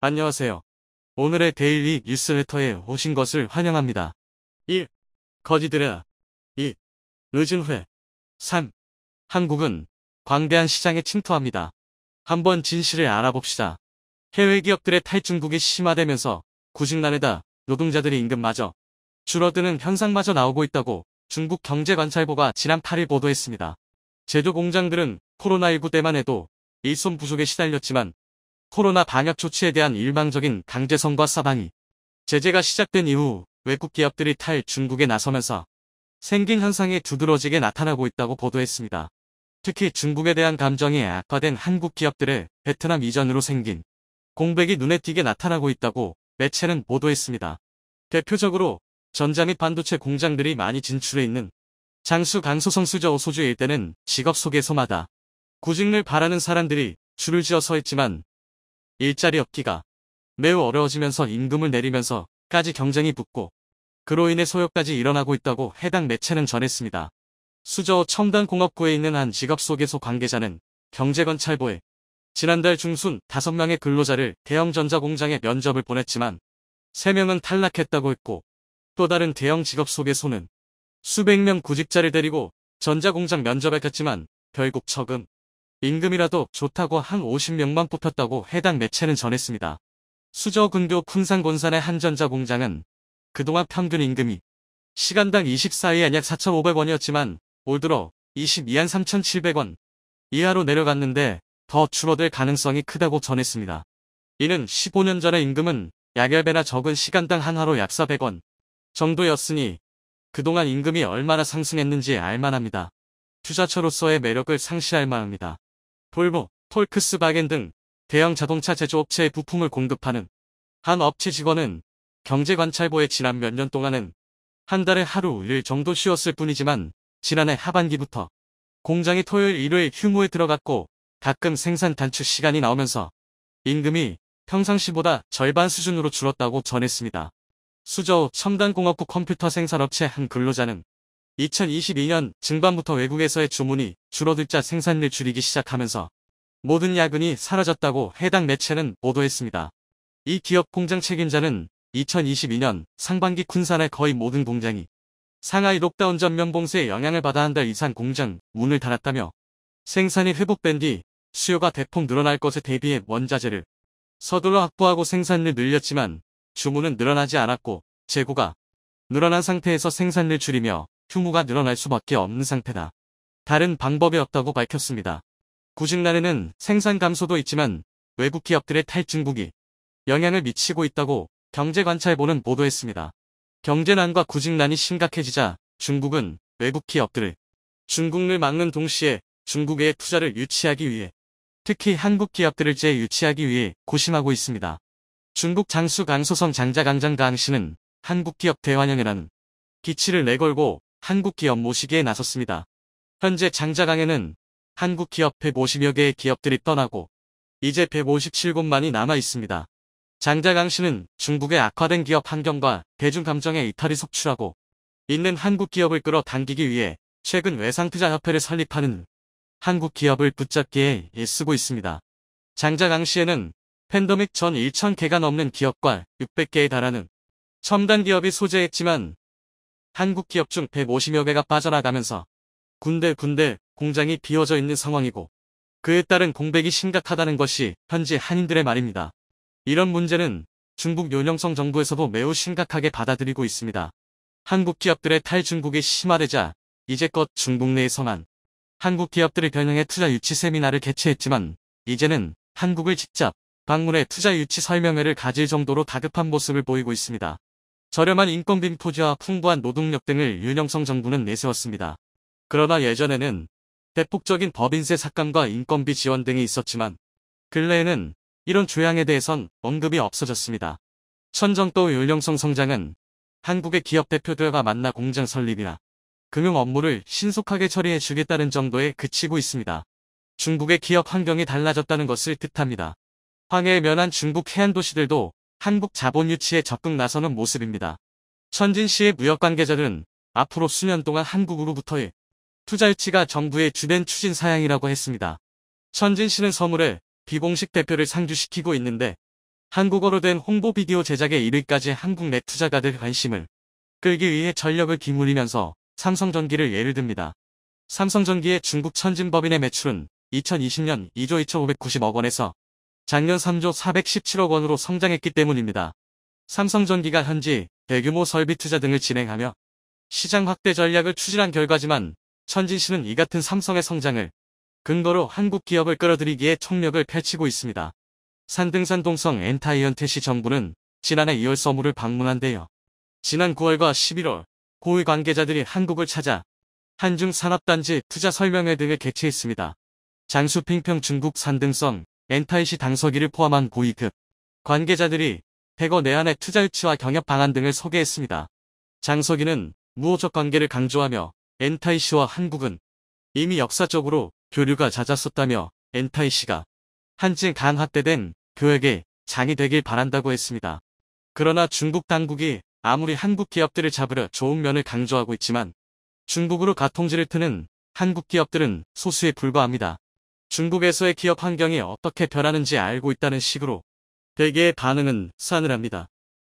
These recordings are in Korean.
안녕하세요. 오늘의 데일리 뉴스레터에 오신 것을 환영합니다. 1. 거지들아. 2. 늦은 회. 3. 한국은 광대한 시장에 침투합니다. 한번 진실을 알아봅시다. 해외 기업들의 탈중국이 심화되면서 구직난에다 노동자들의 임금마저 줄어드는 현상마저 나오고 있다고 중국 경제관찰보가 지난 8일 보도했습니다. 제조 공장들은 코로나19 때만 해도 일손 부족에 시달렸지만 코로나 방역 조치에 대한 일방적인 강제성과 사방이 제재가 시작된 이후 외국 기업들이 탈중국에 나서면서 생긴 현상이 두드러지게 나타나고 있다고 보도했습니다. 특히 중국에 대한 감정이 악화된 한국 기업들의 베트남 이전으로 생긴 공백이 눈에 띄게 나타나고 있다고 매체는 보도했습니다. 대표적으로 전자 및 반도체 공장들이 많이 진출해 있는 장수 강소성 수저 소주 일대는 직업 소개소마다 구직을 바라는 사람들이 줄을 지어 서 있지만 일자리 얻기가 매우 어려워지면서 임금을 내리면서까지 경쟁이 붙고 그로 인해 소요까지 일어나고 있다고 해당 매체는 전했습니다. 수저 첨단공업구에 있는 한 직업소개소 관계자는 경제관찰보에 지난달 중순 5명의 근로자를 대형 전자공장에 면접을 보냈지만 3명은 탈락했다고 했고 또 다른 대형 직업소개소는 수백 명 구직자를 데리고 전자공장 면접에 갔지만 결국 처금, 임금이라도 좋다고 한 50명만 뽑혔다고 해당 매체는 전했습니다. 수저 근교 푼산곤산의 한 전자공장은 그동안 평균 임금이 시간당 24위안 약 4,500원이었지만 올 들어 22안 3,700원 이하로 내려갔는데 더 줄어들 가능성이 크다고 전했습니다. 이는 15년 전의 임금은 약 10배나 적은 시간당 한화로 약 400원 정도였으니 그동안 임금이 얼마나 상승했는지 알만합니다. 투자처로서의 매력을 상실할 만합니다. 볼보, 폴크스바겐 등 대형 자동차 제조업체에 부품을 공급하는 한 업체 직원은 경제관찰보에 지난 몇 년 동안은 한 달에 하루 일 정도 쉬었을 뿐이지만 지난해 하반기부터 공장이 토요일 일요일 휴무에 들어갔고 가끔 생산 단축 시간이 나오면서 임금이 평상시보다 절반 수준으로 줄었다고 전했습니다. 수저 첨단공업구 컴퓨터 생산업체 한 근로자는 2022년 중반부터 외국에서의 주문이 줄어들자 생산을 줄이기 시작하면서 모든 야근이 사라졌다고 해당 매체는 보도했습니다. 이 기업 공장 책임자는 2022년 상반기 쿤산의 거의 모든 공장이 상하이 록다운 전면 봉쇄의 영향을 받아 한 달 이상 공장 문을 닫았다며 생산이 회복된 뒤 수요가 대폭 늘어날 것에 대비해 원자재를 서둘러 확보하고 생산을 늘렸지만 주문은 늘어나지 않았고 재고가 늘어난 상태에서 생산을 줄이며 휴무가 늘어날 수밖에 없는 상태다. 다른 방법이 없다고 밝혔습니다. 구직난에는 생산 감소도 있지만 외국 기업들의 탈중국이 영향을 미치고 있다고 경제관찰보는 보도했습니다. 경제난과 구직난이 심각해지자 중국은 외국 기업들을 중국을 막는 동시에 중국의 투자를 유치하기 위해 특히 한국 기업들을 재유치하기 위해 고심하고 있습니다. 중국 장수 강소성 장자강장 강씨는 한국 기업 대환영이라는 기치를 내걸고 한국 기업 모시기에 나섰습니다. 현재 장자강에는 한국 기업 150여 개의 기업들이 떠나고 이제 157곳만이 남아 있습니다. 장자강 씨는 중국의 악화된 기업 환경과 대중 감정에 이탈이 속출하고 있는 한국 기업을 끌어당기기 위해 최근 외상투자협회를 설립하는 한국 기업을 붙잡기에 애쓰고 있습니다. 장자강 씨에는 팬데믹 전 1,000개가 넘는 기업과 600개에 달하는 첨단 기업이 소재했지만 한국 기업 중 150여 개가 빠져나가면서 군데 공장이 비어져 있는 상황이고 그에 따른 공백이 심각하다는 것이 현지 한인들의 말입니다. 이런 문제는 중국 윤영석 정부에서도 매우 심각하게 받아들이고 있습니다. 한국 기업들의 탈중국이 심화되자 이제껏 중국 내에서만 한국 기업들을 겨냥해 투자 유치 세미나를 개최했지만 이제는 한국을 직접 방문해 투자 유치 설명회를 가질 정도로 다급한 모습을 보이고 있습니다. 저렴한 인건비 토지와 풍부한 노동력 등을 윤영석 정부는 내세웠습니다. 그러나 예전에는 대폭적인 법인세 삭감과 인건비 지원 등이 있었지만 근래에는 이런 조항에 대해선 언급이 없어졌습니다. 천정도 윤영석 성장은 한국의 기업 대표들과 만나 공장 설립이나 금융 업무를 신속하게 처리해 주겠다는 정도에 그치고 있습니다. 중국의 기업 환경이 달라졌다는 것을 뜻합니다. 황해에 면한 중국 해안 도시들도 한국 자본 유치에 적극 나서는 모습입니다. 천진시의 무역 관계자들은 앞으로 수년 동안 한국으로부터의 투자 유치가 정부의 주된 추진 사항이라고 했습니다. 천진시는 서울에 비공식 대표를 상주시키고 있는데 한국어로 된 홍보 비디오 제작에 1위까지 한국 내 투자가들 관심을 끌기 위해 전력을 기울이면서 삼성전기를 예를 듭니다. 삼성전기의 중국 천진법인의 매출은 2020년 2조 2,590억 원에서 작년 3조 417억 원으로 성장했기 때문입니다. 삼성전기가 현지 대규모 설비 투자 등을 진행하며 시장 확대 전략을 추진한 결과지만 천진시는 이 같은 삼성의 성장을 근거로 한국 기업을 끌어들이기에 총력을 펼치고 있습니다. 산등산 동성 엔타이언테시 정부는 지난해 2월 서울을 방문한데요. 지난 9월과 11월 고위 관계자들이 한국을 찾아 한중 산업단지 투자 설명회 등을 개최했습니다. 장수핑평 중국 산등성 엔타이시 당서기를 포함한 고위급 관계자들이 대거 내한의 투자 유치와 경협 방안 등을 소개했습니다. 장서기는 무호적 관계를 강조하며 엔타이시와 한국은 이미 역사적으로 교류가 잦았었다며 엔타이시가 한층 간확대된 교역의 장이 되길 바란다고 했습니다. 그러나 중국 당국이 아무리 한국 기업들을 잡으려 좋은 면을 강조하고 있지만 중국으로 가통지를 트는 한국 기업들은 소수에 불과합니다. 중국에서의 기업 환경이 어떻게 변하는지 알고 있다는 식으로 대개의 반응은 싸늘합니다.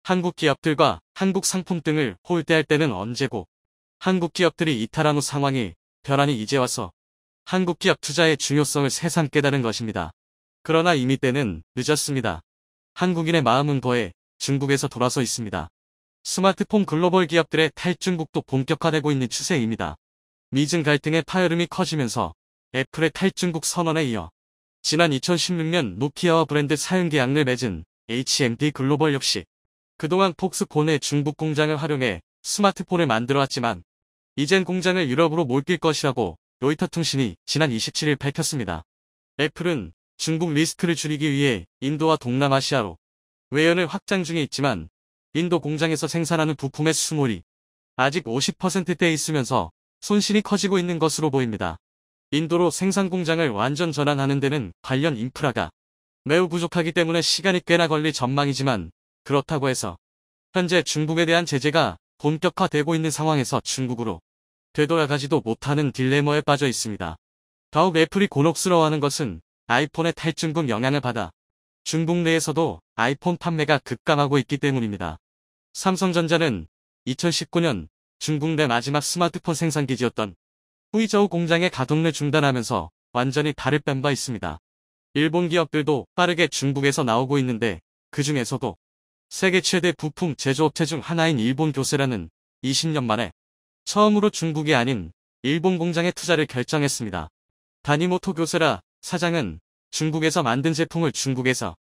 한국 기업들과 한국 상품 등을 홀대할 때는 언제고 한국 기업들이 이탈한 후 상황이 변하니 이제 와서 한국 기업 투자의 중요성을 새삼 깨달은 것입니다. 그러나 이미 때는 늦었습니다. 한국인의 마음은 거에 중국에서 돌아서 있습니다. 스마트폰 글로벌 기업들의 탈중국도 본격화되고 있는 추세입니다. 미중 갈등의 파열음이 커지면서 애플의 탈중국 선언에 이어 지난 2016년 노키아와 브랜드 사용 계약을 맺은 HMD 글로벌 역시 그동안 폭스콘의 중국 공장을 활용해 스마트폰을 만들어왔지만 이젠 공장을 유럽으로 몰길 것이라고 로이터 통신이 지난 27일 밝혔습니다. 애플은 중국 리스크를 줄이기 위해 인도와 동남아시아로 외연을 확장 중에 있지만 인도 공장에서 생산하는 부품의 수몰이 아직 50%대에 있으면서 손실이 커지고 있는 것으로 보입니다. 인도로 생산 공장을 완전 전환하는 데는 관련 인프라가 매우 부족하기 때문에 시간이 꽤나 걸릴 전망이지만 그렇다고 해서 현재 중국에 대한 제재가 본격화되고 있는 상황에서 중국으로 되돌아가지도 못하는 딜레마에 빠져 있습니다. 더욱 애플이 곤혹스러워하는 것은 아이폰의 탈중국 영향을 받아 중국 내에서도 아이폰 판매가 급감하고 있기 때문입니다. 삼성전자는 2019년 중국 내 마지막 스마트폰 생산기지였던 후이저우 공장의 가동을 중단하면서 완전히 발을 뺀 바 있습니다. 일본 기업들도 빠르게 중국에서 나오고 있는데 그 중에서도 세계 최대 부품 제조업체 중 하나인 일본 교세라는 20년 만에 처음으로 중국이 아닌 일본 공장에 투자를 결정했습니다. 다니모토 교세라 사장은 중국에서 만든 제품을 중국에서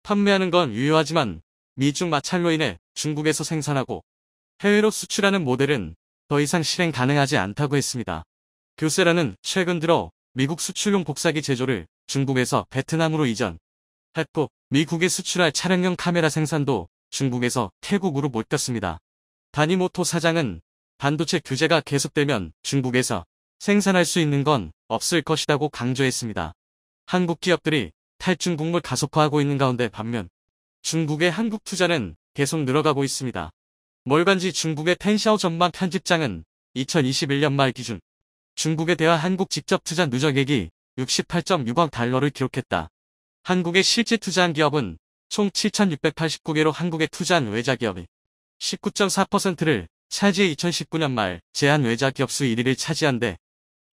판매하는 건 유효하지만 미중 마찰로 인해 중국에서 생산하고 해외로 수출하는 모델은 더 이상 실행 가능하지 않다고 했습니다. 교세라는 최근 들어 미국 수출용 복사기 제조를 중국에서 베트남으로 이전했고 미국에 수출할 차량용 카메라 생산도 중국에서 태국으로 몰렸습니다. 다니모토 사장은 반도체 규제가 계속되면 중국에서 생산할 수 있는 건 없을 것이라고 강조했습니다. 한국 기업들이 탈중국물 가속화하고 있는 가운데 반면 중국의 한국 투자는 계속 늘어가고 있습니다. 월간지 중국의 텐샤오 전망 편집장은 2021년 말 기준 중국에 대한 한국 직접 투자 누적액이 68.6억 달러를 기록했다. 한국에 실제 투자한 기업은 총 7,689개로 한국에 투자한 외자 기업이 19.4%를 차지해 2019년 말 제한 외자 기업 수 1위를 차지한 데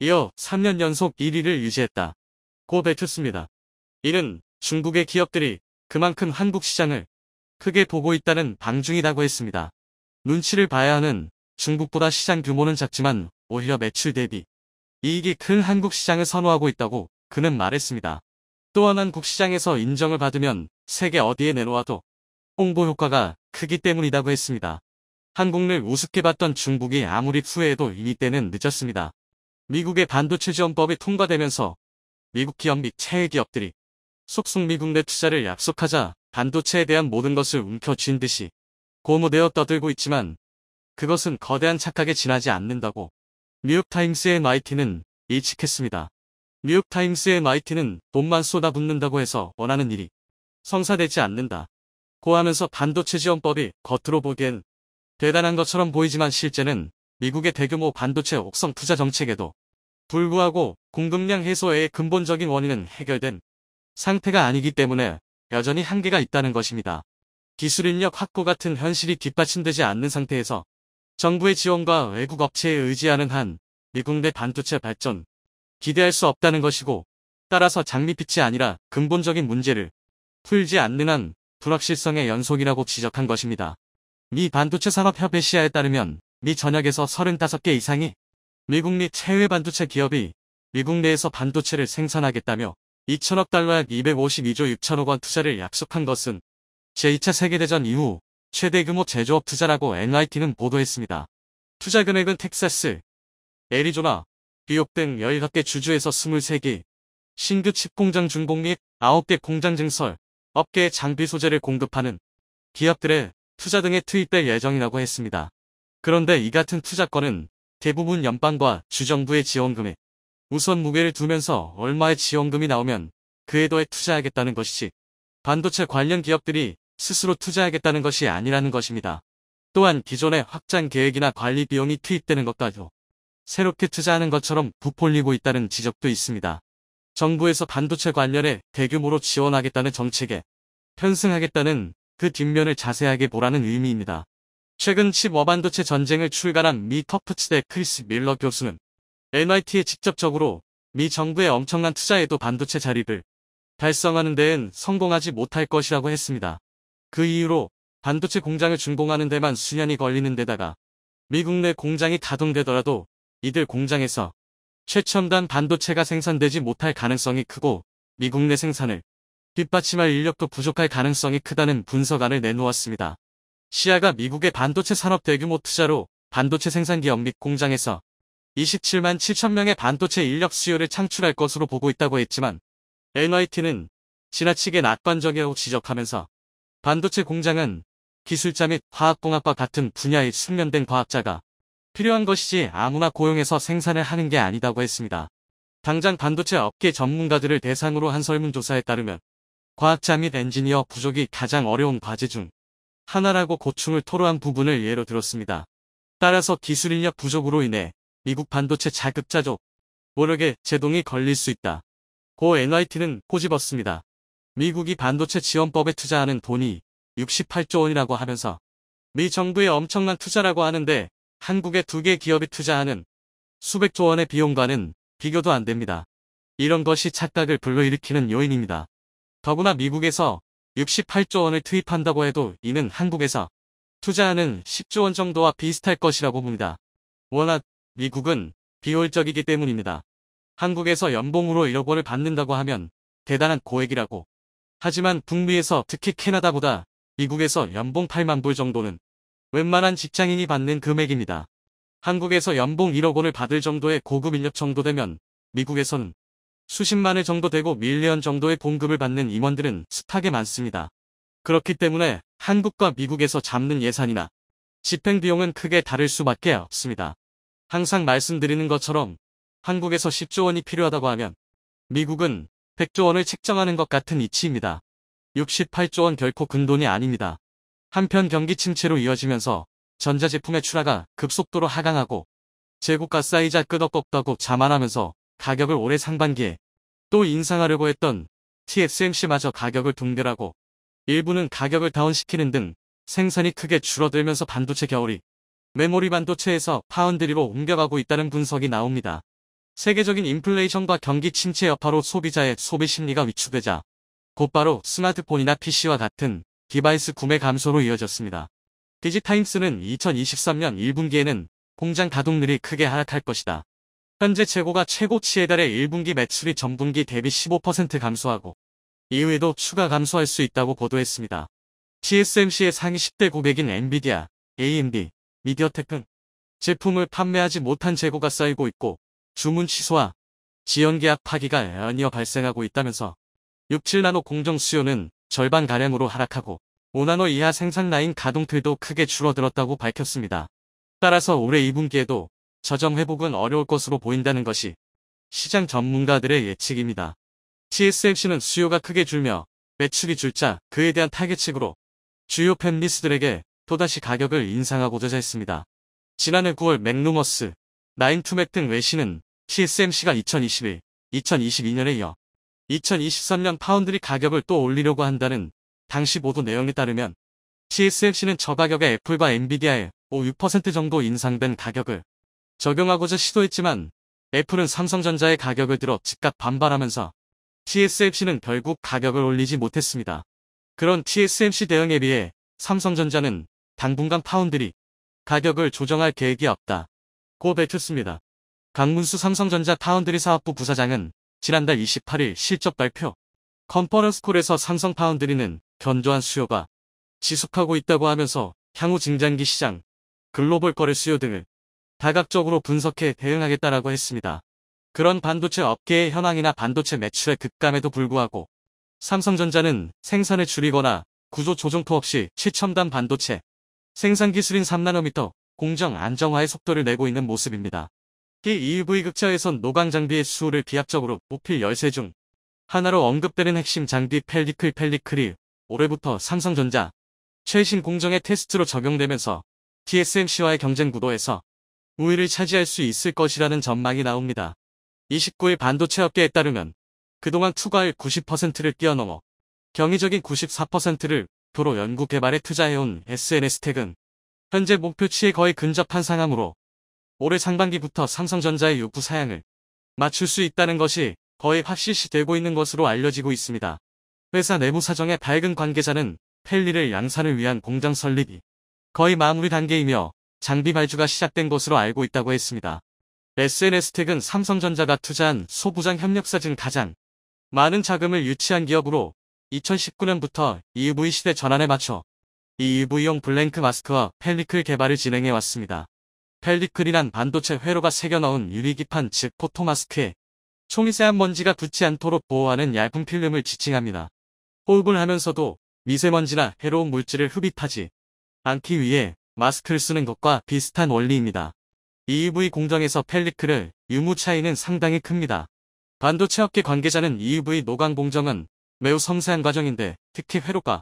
이어 3년 연속 1위를 유지했다. 고 밝혔습니다. 이는 중국의 기업들이 그만큼 한국 시장을 크게 보고 있다는 방증이라고 했습니다. 눈치를 봐야 하는 중국보다 시장 규모는 작지만 오히려 매출 대비 이익이 큰 한국 시장을 선호하고 있다고 그는 말했습니다. 또한 한국 시장에서 인정을 받으면 세계 어디에 내놓아도 홍보 효과가 크기 때문이라고 했습니다. 한국을 우습게 봤던 중국이 아무리 후회해도 이미 때는 늦었습니다. 미국의 반도체 지원법이 통과되면서 미국 기업 및 해외 기업들이 속속 미국 내 투자를 약속하자 반도체에 대한 모든 것을 움켜쥔 듯이 고무되어 떠들고 있지만 그것은 거대한 착각에 지나지 않는다고 뉴욕타임스의 MIT는 예측했습니다. 뉴욕타임스의 MIT는 돈만 쏟아붓는다고 해서 원하는 일이 성사되지 않는다. 고 하면서 반도체 지원법이 겉으로 보기엔 대단한 것처럼 보이지만 실제는 미국의 대규모 반도체 옥성 투자 정책에도 불구하고 공급량 해소의 근본적인 원인은 해결된 상태가 아니기 때문에 여전히 한계가 있다는 것입니다. 기술 인력 확보 같은 현실이 뒷받침되지 않는 상태에서 정부의 지원과 외국 업체에 의지하는 한 미국 내 반도체 발전 기대할 수 없다는 것이고, 따라서 장밋빛이 아니라 근본적인 문제를 풀지 않는 한 불확실성의 연속이라고 지적한 것입니다. 미 반도체 산업협회 시아에 따르면 미 전역에서 35개 이상이 미국 및 해외 반도체 기업이 미국 내에서 반도체를 생산하겠다며 2천억 달러 약 252조 6천억 원 투자를 약속한 것은 제2차 세계대전 이후 최대 규모 제조업 투자라고 NYT는 보도했습니다. 투자 금액은 텍사스, 애리조나, 뉴욕 등 15개 주주에서 23개, 신규 칩 공장 준공 및 9개 공장 증설, 업계에 장비 소재를 공급하는 기업들의 투자 등에 투입될 예정이라고 했습니다. 그런데 이 같은 투자건은 대부분 연방과 주정부의 지원금에 우선 무게를 두면서 얼마의 지원금이 나오면 그 해도에 투자하겠다는 것이지, 반도체 관련 기업들이 스스로 투자하겠다는 것이 아니라는 것입니다. 또한 기존의 확장 계획이나 관리 비용이 투입되는 것까지도 새롭게 투자하는 것처럼 부풀리고 있다는 지적도 있습니다. 정부에서 반도체 관련해 대규모로 지원하겠다는 정책에 편승하겠다는 그 뒷면을 자세하게 보라는 의미입니다. 최근 칩 어반도체 전쟁을 출간한 미 터프츠대 크리스 밀러 교수는 MIT에 직접적으로 미 정부의 엄청난 투자에도 반도체 자립을 달성하는 데엔 성공하지 못할 것이라고 했습니다. 그 이유로 반도체 공장을 준공하는 데만 수년이 걸리는 데다가 미국 내 공장이 가동되더라도 이들 공장에서 최첨단 반도체가 생산되지 못할 가능성이 크고, 미국 내 생산을 뒷받침할 인력도 부족할 가능성이 크다는 분석안을 내놓았습니다. 시아가 미국의 반도체 산업 대규모 투자로 반도체 생산기업 및 공장에서 27만 7천 명의 반도체 인력 수요를 창출할 것으로 보고 있다고 했지만, NYT는 지나치게 낙관적이라고 지적하면서 반도체 공장은 기술자 및 화학공학과 같은 분야의 숙련된 과학자가 필요한 것이지 아무나 고용해서 생산을 하는 게 아니다고 했습니다. 당장 반도체 업계 전문가들을 대상으로 한 설문조사에 따르면 과학자 및 엔지니어 부족이 가장 어려운 과제 중 하나라고 고충을 토로한 부분을 예로 들었습니다. 따라서 기술 인력 부족으로 인해 미국 반도체 자급자족 노력에 제동이 걸릴 수 있다 고 NYT는 꼬집었습니다. 미국이 반도체 지원법에 투자하는 돈이 68조 원이라고 하면서 미 정부의 엄청난 투자라고 하는데 한국의 2개 기업이 투자하는 수백조 원의 비용과는 비교도 안 됩니다. 이런 것이 착각을 불러일으키는 요인입니다. 더구나 미국에서 68조 원을 투입한다고 해도 이는 한국에서 투자하는 10조 원 정도와 비슷할 것이라고 봅니다. 워낙 미국은 비효율적이기 때문입니다. 한국에서 연봉으로 1억 원을 받는다고 하면 대단한 고액이라고. 하지만 북미에서 특히 캐나다보다 미국에서 연봉 8만 불 정도는 웬만한 직장인이 받는 금액입니다. 한국에서 연봉 1억 원을 받을 정도의 고급 인력 정도 되면 미국에서는 수십만회 정도 되고 밀리언 정도의 봉급을 받는 임원들은 숱하게 많습니다. 그렇기 때문에 한국과 미국에서 잡는 예산이나 집행 비용은 크게 다를 수밖에 없습니다. 항상 말씀드리는 것처럼 한국에서 10조 원이 필요하다고 하면 미국은 100조 원을 책정하는 것 같은 이치입니다. 68조 원 결코 큰돈이 아닙니다. 한편 경기 침체로 이어지면서 전자제품의 출하가 급속도로 하강하고 재고가 쌓이자 끄덕겁다고 자만하면서 가격을 올해 상반기에 또 인상하려고 했던 TSMC마저 가격을 동결하고 일부는 가격을 다운시키는 등 생산이 크게 줄어들면서 반도체 겨울이 메모리 반도체에서 파운드리로 옮겨가고 있다는 분석이 나옵니다. 세계적인 인플레이션과 경기 침체 여파로 소비자의 소비 심리가 위축되자 곧바로 스마트폰이나 PC와 같은 디바이스 구매 감소로 이어졌습니다. 디지타임스는 2023년 1분기에는 공장 가동률이 크게 하락할 것이다. 현재 재고가 최고치에 달해 1분기 매출이 전분기 대비 15% 감소하고 이후에도 추가 감소할 수 있다고 보도했습니다. TSMC의 상위 10대 고객인 엔비디아, AMD, 미디어텍 등 제품을 판매하지 못한 재고가 쌓이고 있고 주문 취소와 지연 계약 파기가 연이어 발생하고 있다면서 67나노 공정 수요는 절반가량으로 하락하고 5나노 이하 생산 라인 가동률도 크게 줄어들었다고 밝혔습니다. 따라서 올해 2분기에도 저점 회복은 어려울 것으로 보인다는 것이 시장 전문가들의 예측입니다. TSMC는 수요가 크게 줄며 매출이 줄자 그에 대한 타겟책으로 주요 팹리스들에게 또다시 가격을 인상하고자 했습니다. 지난해 9월 맥루머스, 나인투맥 등 외신은 TSMC가 2021, 2022년에 이어 2023년 파운드리 가격을 또 올리려고 한다는 당시 보도 내용에 따르면 TSMC는 저가격의 애플과 엔비디아에 5~6% 정도 인상된 가격을 적용하고자 시도했지만 애플은 삼성전자의 가격을 들어 즉각 반발하면서 TSMC는 결국 가격을 올리지 못했습니다. 그런 TSMC 대응에 비해 삼성전자는 당분간 파운드리 가격을 조정할 계획이 없다 고 밝혔습니다. 강문수 삼성전자 파운드리 사업부 부사장은 지난달 28일 실적 발표 컨퍼런스 콜에서 삼성 파운드리는 견조한 수요가 지속하고 있다고 하면서 향후 증장기 시장, 글로벌 거래 수요 등을 다각적으로 분석해 대응하겠다라고 했습니다. 그런 반도체 업계의 현황이나 반도체 매출의 급감에도 불구하고 삼성전자는 생산을 줄이거나 구조 조정토 없이 최첨단 반도체 생산 기술인 3나노미터 공정 안정화의 속도를 내고 있는 모습입니다. 이 EUV 극자에선 노광 장비의 수요를 비약적으로 뽑힐 열세 중 하나로 언급되는 핵심 장비 펠리클이 올해부터 삼성전자 최신 공정의 테스트로 적용되면서 TSMC와의 경쟁 구도에서 우위를 차지할 수 있을 것이라는 전망이 나옵니다. 29일 반도체 업계에 따르면 그동안 투과율 90%를 뛰어넘어 경이적인 94%를 도로 연구 개발에 투자해온 SNS텍은 현재 목표치에 거의 근접한 상황으로 올해 상반기부터 삼성전자의 요구 사양을 맞출 수 있다는 것이 거의 확실시되고 있는 것으로 알려지고 있습니다. 회사 내부 사정에 밝은 관계자는 펠리를 양산을 위한 공장 설립이 거의 마무리 단계이며 장비 발주가 시작된 것으로 알고 있다고 했습니다. SNS텍은 삼성전자가 투자한 소부장 협력사 중 가장 많은 자금을 유치한 기업으로 2019년부터 EUV 시대 전환에 맞춰 EUV용 블랭크 마스크와 펠리클 개발을 진행해 왔습니다. 펠리클이란 반도체 회로가 새겨넣은 유리기판 즉 포토마스크에 초미세한 먼지가 붙지 않도록 보호하는 얇은 필름을 지칭합니다. 호흡을 하면서도 미세먼지나 해로운 물질을 흡입하지 않기 위해 마스크를 쓰는 것과 비슷한 원리입니다. EUV 공정에서 펠리클의 유무 차이는 상당히 큽니다. 반도체 업계 관계자는 EUV 노광 공정은 매우 섬세한 과정인데 특히 회로가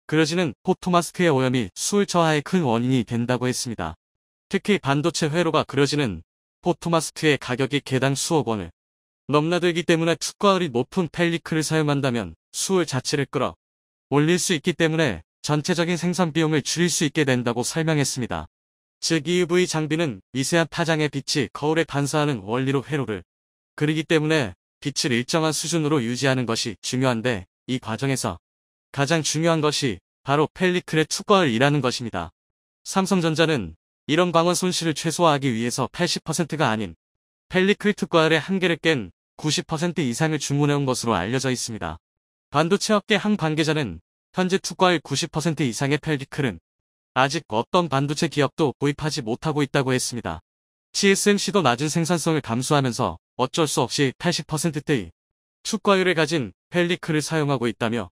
그려지는 포토마스크의 오염이 수울 저하의 큰 원인이 된다고 했습니다. 특히 반도체 회로가 그려지는 포토마스크의 가격이 개당 수억 원을 넘나들기 때문에 투과율이 높은 펠리클을 사용한다면 수울 자체를 끌어 올릴 수 있기 때문에 전체적인 생산 비용을 줄일 수 있게 된다고 설명했습니다. 즉 EUV 장비는 미세한 파장의 빛이 거울에 반사하는 원리로 회로를 그리기 때문에 빛을 일정한 수준으로 유지하는 것이 중요한데 이 과정에서 가장 중요한 것이 바로 펠리클의 투과율이라는 것입니다. 삼성전자는 이런 광원 손실을 최소화하기 위해서 80%가 아닌 펠리클 투과율의 한계를 깬 90% 이상을 주문해온 것으로 알려져 있습니다. 반도체 업계 한 관계자는 현재 투과율 90% 이상의 펠리클은 아직 어떤 반도체 기업도 도입하지 못하고 있다고 했습니다. TSMC도 낮은 생산성을 감수하면서 어쩔 수 없이 80%대의 투과율을 가진 펠리클을 사용하고 있다며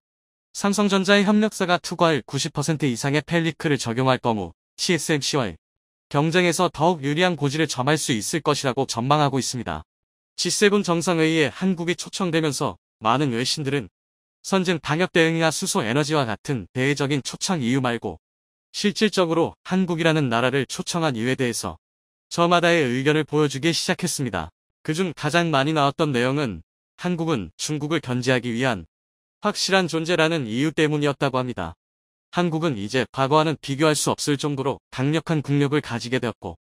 삼성전자의 협력사가 투과율 90% 이상의 펠리클을 적용할 경우 TSMC와의 경쟁에서 더욱 유리한 고지를 점할 수 있을 것이라고 전망하고 있습니다. G7 정상회의에 한국이 초청되면서 많은 외신들은 선진 방역 대응이나 수소 에너지와 같은 대외적인 초청 이유 말고 실질적으로 한국이라는 나라를 초청한 이유에 대해서 저마다의 의견을 보여주기 시작했습니다. 그중 가장 많이 나왔던 내용은 한국은 중국을 견제하기 위한 확실한 존재라는 이유 때문이었다고 합니다. 한국은 이제 과거와는 비교할 수 없을 정도로 강력한 국력을 가지게 되었고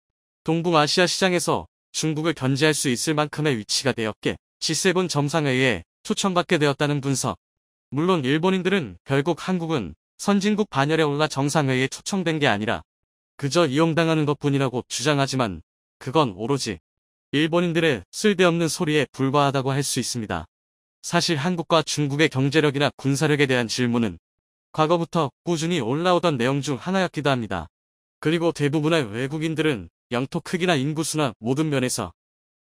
동북아시아 시장에서 중국을 견제할 수 있을 만큼의 위치가 되었기에 G7 정상회의에 초청받게 되었다는 분석. 물론 일본인들은 결국 한국은 선진국 반열에 올라 정상회의에 초청된 게 아니라 그저 이용당하는 것뿐이라고 주장하지만 그건 오로지 일본인들의 쓸데없는 소리에 불과하다고 할 수 있습니다. 사실 한국과 중국의 경제력이나 군사력에 대한 질문은 과거부터 꾸준히 올라오던 내용 중 하나였기도 합니다. 그리고 대부분의 외국인들은 영토 크기나 인구수나 모든 면에서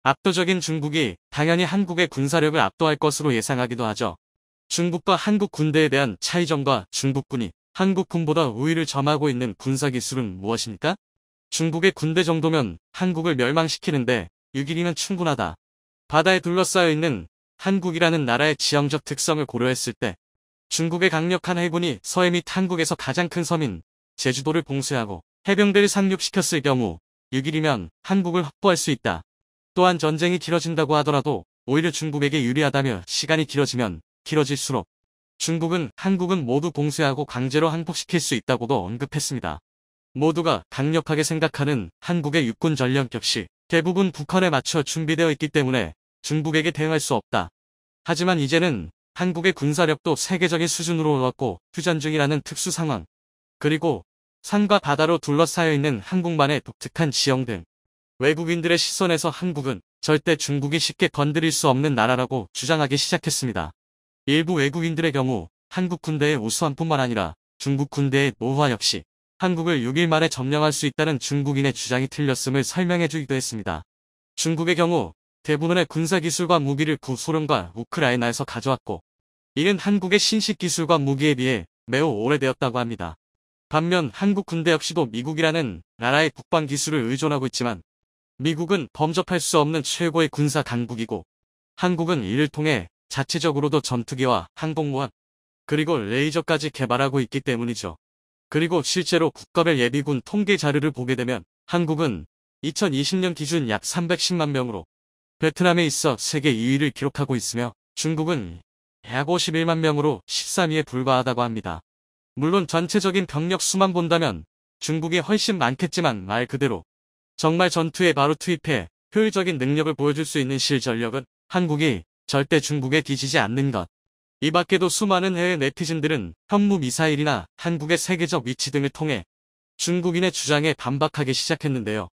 압도적인 중국이 당연히 한국의 군사력을 압도할 것으로 예상하기도 하죠. 중국과 한국 군대에 대한 차이점과 중국군이 한국군보다 우위를 점하고 있는 군사기술은 무엇입니까? 중국의 군대 정도면 한국을 멸망시키는데 6일이면 충분하다. 바다에 둘러싸여 있는 한국이라는 나라의 지형적 특성을 고려했을 때 중국의 강력한 해군이 서해 및 한국에서 가장 큰 섬인 제주도를 봉쇄하고 해병대를 상륙시켰을 경우 6일이면 한국을 확보할 수 있다. 또한 전쟁이 길어진다고 하더라도 오히려 중국에게 유리하다며 시간이 길어지면 길어질수록 중국은 한국은 모두 봉쇄하고 강제로 항복시킬 수 있다고도 언급했습니다. 모두가 강력하게 생각하는 한국의 육군 전력 역시 대부분 북한에 맞춰 준비되어 있기 때문에 중국에게 대응할 수 없다. 하지만 이제는 한국의 군사력도 세계적인 수준으로 올랐고 휴전 중이라는 특수 상황, 그리고 산과 바다로 둘러싸여 있는 한국만의 독특한 지형 등 외국인들의 시선에서 한국은 절대 중국이 쉽게 건드릴 수 없는 나라라고 주장하기 시작했습니다. 일부 외국인들의 경우 한국 군대의 우수함뿐만 아니라 중국 군대의 노후화 역시 한국을 6일 만에 점령할 수 있다는 중국인의 주장이 틀렸음을 설명해주기도 했습니다. 중국의 경우 대부분의 군사기술과 무기를 구소련과 우크라이나에서 가져왔고, 이는 한국의 신식 기술과 무기에 비해 매우 오래되었다고 합니다. 반면 한국 군대 역시도 미국이라는 나라의 국방 기술을 의존하고 있지만, 미국은 범접할 수 없는 최고의 군사 강국이고, 한국은 이를 통해 자체적으로도 전투기와 항공모함, 그리고 레이저까지 개발하고 있기 때문이죠. 그리고 실제로 국가별 예비군 통계 자료를 보게 되면 한국은 2020년 기준 약 310만 명으로 베트남에 있어 세계 2위를 기록하고 있으며 중국은 약 51만 명으로 13위에 불과하다고 합니다. 물론 전체적인 병력 수만 본다면 중국이 훨씬 많겠지만 말 그대로 정말 전투에 바로 투입해 효율적인 능력을 보여줄 수 있는 실전력은 한국이 절대 중국에 뒤지지 않는 것. 이 밖에도 수많은 해외 네티즌들은 현무 미사일이나 한국의 세계적 위치 등을 통해 중국인의 주장에 반박하기 시작했는데요.